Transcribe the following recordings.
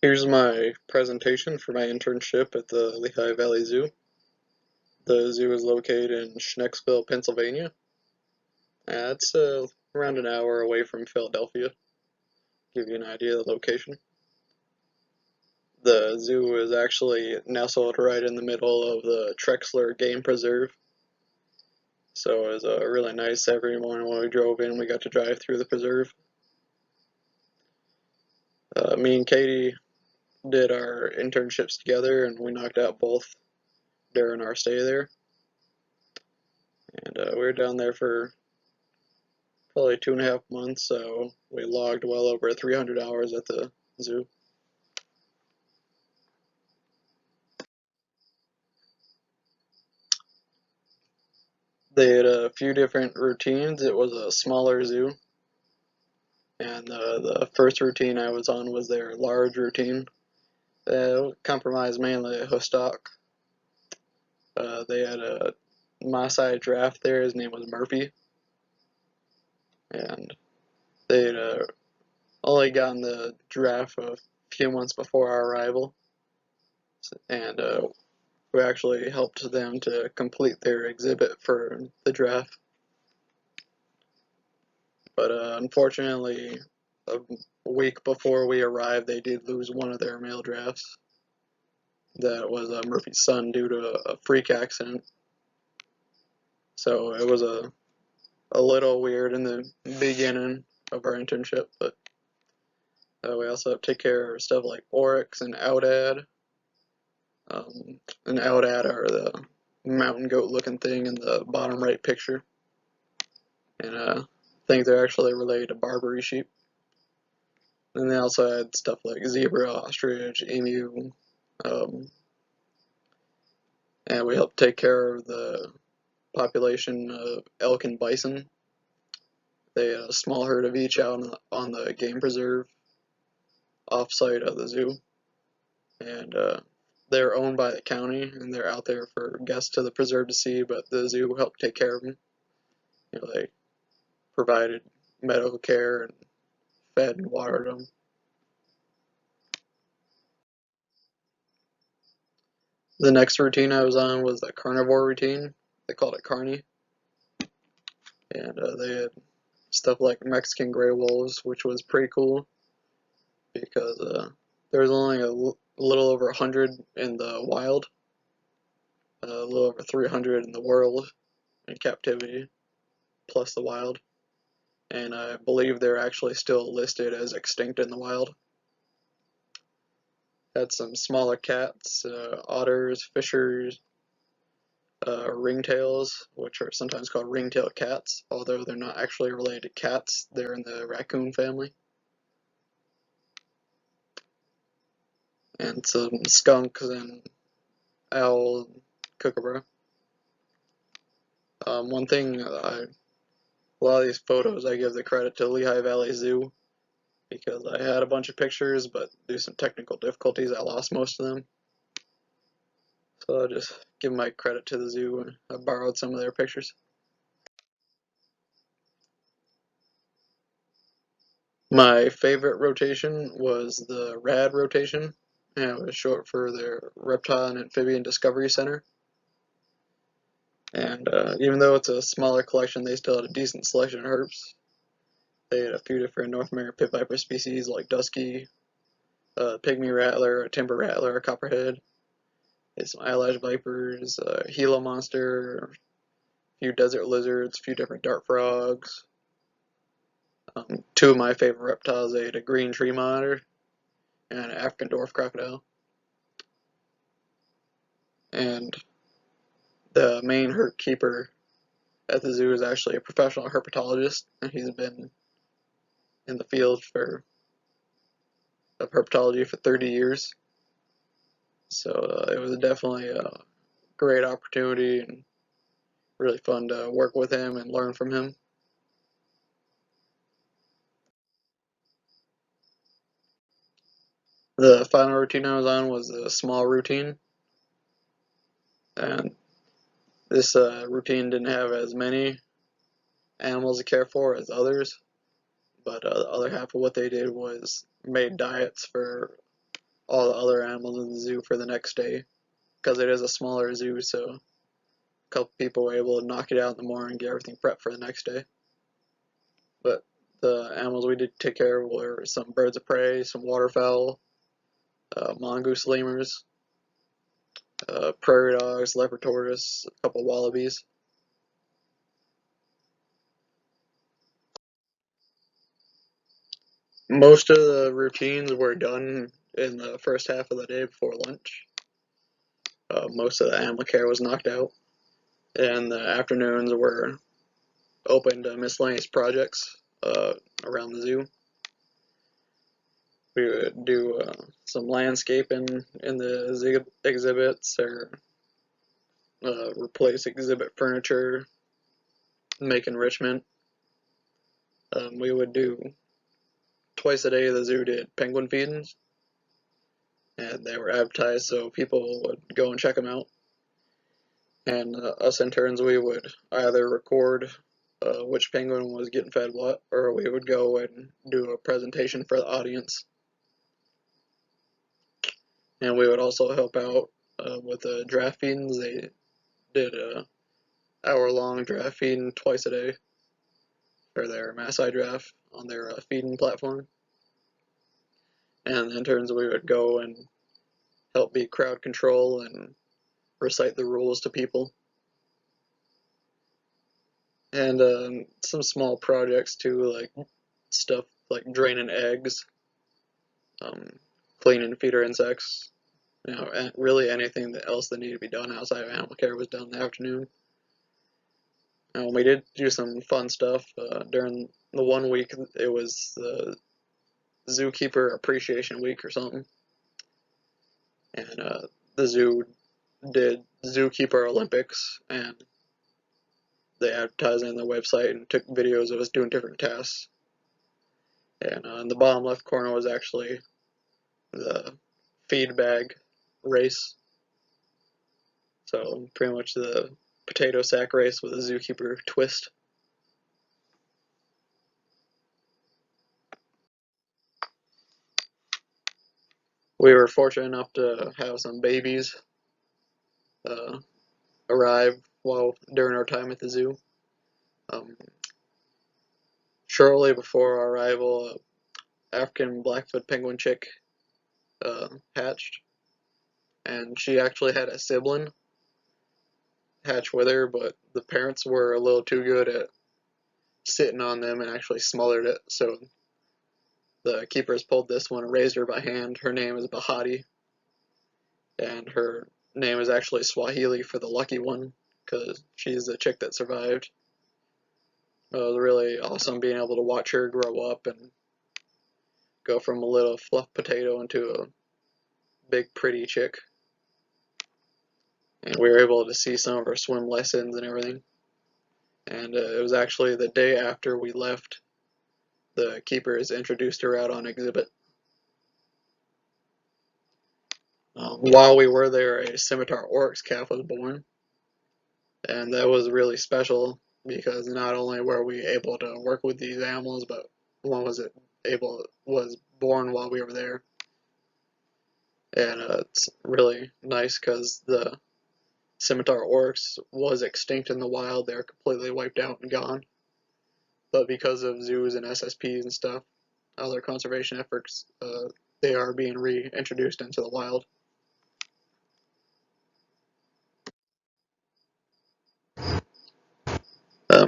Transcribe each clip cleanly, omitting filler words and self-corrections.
Here's my presentation for my internship at the Lehigh Valley Zoo. The zoo is located in Schecksville, Pennsylvania. It's around an hour away from Philadelphia. Give you an idea of the location. The zoo is actually nestled right in the middle of the Trexler Game Preserve. So it was really nice every morning when we drove in, we got to drive through the preserve. Me and Katie did our internships together and we knocked out both during our stay there. And we were down there for probably 2.5 months, so we logged well over 300 hours at the zoo. They had a few different routines. It was a smaller zoo, and the first routine I was on was their large routine. Comprised mainly of stock. They had a Maasai giraffe there. His name was Murphy, and they had only gotten the giraffe a few months before our arrival, and we actually helped them to complete their exhibit for the giraffe. But unfortunately, a week before we arrived, they did lose one of their male giraffes. That was Murphy's son due to a freak accident. So it was a little weird in the beginning of our internship, but we also have to take care of stuff like Oryx and Outad. And Outad are the mountain goat looking thing in the bottom right picture. And I think they're actually related to Barbary sheep. And they also had stuff like zebra, ostrich, emu, and we helped take care of the population of elk and bison. They had a small herd of each out on the game preserve off-site of the zoo, and they're owned by the county, and they're out there for guests to the preserve to see, but the zoo helped take care of them. They provided medical care and fed and watered them. The next routine I was on was the carnivore routine. They called it Carney, and they had stuff like Mexican gray wolves, which was pretty cool because there was only a little over 100 in the wild, a little over 300 in the world in captivity, plus the wild, and I believe they're actually still listed as extinct in the wild. Had some smaller cats, otters, fishers, ringtails, which are sometimes called ringtail cats, although they're not actually related to cats, they're in the raccoon family. And some skunks and owl kookaburra. One thing, a lot of these photos I give the credit to Lehigh Valley Zoo because I had a bunch of pictures, but due to some technical difficulties, I lost most of them. So I'll just give my credit to the zoo, and I borrowed some of their pictures. My favorite rotation was the RAD rotation, and it was short for their Reptile and Amphibian Discovery Center. And even though it's a smaller collection, they still had a decent selection of herps. They had a few different North American pit viper species like Dusky, Pygmy Rattler, a Timber Rattler, a Copperhead. They had some eyelash vipers, Gila monster, a few desert lizards, a few different dart frogs. Two of my favorite reptiles, they had a green tree monitor and an African dwarf crocodile. And the main herp keeper at the zoo is actually a professional herpetologist, and he's been in the field of herpetology for 30 years. So it was definitely a great opportunity and really fun to work with him and learn from him. The final routine I was on was a small routine, and this routine didn't have as many animals to care for as others, but the other half of what they did was made diets for all the other animals in the zoo for the next day, because it is a smaller zoo, so a couple people were able to knock it out in the morning and get everything prepped for the next day. But the animals we did take care of were some birds of prey, some waterfowl, mongoose lemurs, prairie dogs, leopard tortoise, a couple wallabies. Most of the routines were done in the first half of the day before lunch. Most of the animal care was knocked out, and the afternoons were open to miscellaneous projects around the zoo. We would do some landscaping in the exhibits, or replace exhibit furniture, make enrichment. We would do twice a day. The zoo did penguin feedings, and they were advertised so people would go and check them out. And us interns, we would either record which penguin was getting fed what, or we would go and do a presentation for the audience. And we would also help out with the draft feedings. They did a hour-long draft feeding twice a day for their Maasai draft on their feeding platform. And the interns, we would go and help be crowd control and recite the rules to people. And some small projects too, like stuff like draining eggs, um, cleaning feeder insects, and really anything else that needed to be done outside of animal care was done in the afternoon. And we did do some fun stuff during the 1 week. It was the Zookeeper Appreciation Week or something, and the zoo did Zookeeper Olympics, and they advertised it on their website and took videos of us doing different tasks. And in the bottom left corner was actually the feed bag race. So pretty much the potato sack race with a zookeeper twist. We were fortunate enough to have some babies uh, arrive during our time at the zoo. Um, Shortly before our arrival, African Blackfoot penguin chick hatched, and she actually had a sibling hatch with her, but the parents were a little too good at sitting on them and actually smothered it, so the keepers pulled this one and raised her by hand. Her name is Bahati, and her name is actually Swahili for the lucky one, because she's the chick that survived. It was really awesome being able to watch her grow up and go from a little fluff potato into a big pretty chick. And we were able to see some of her swim lessons and everything. And it was actually the day after we left, the keepers introduced her out on exhibit. While we were there, a Scimitar Oryx calf was born, and that was really special because not only were we able to work with these animals, but one was born while we were there. And it's really nice because the Scimitar Oryx was extinct in the wild. They're completely wiped out and gone. But because of zoos and SSPs and stuff, other conservation efforts, they are being reintroduced into the wild.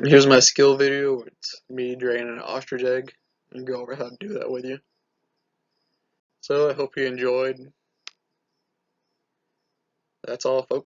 Here's my skill video. It's me draining an ostrich egg, and go over how to do that with you. So I hope you enjoyed. That's all, folks.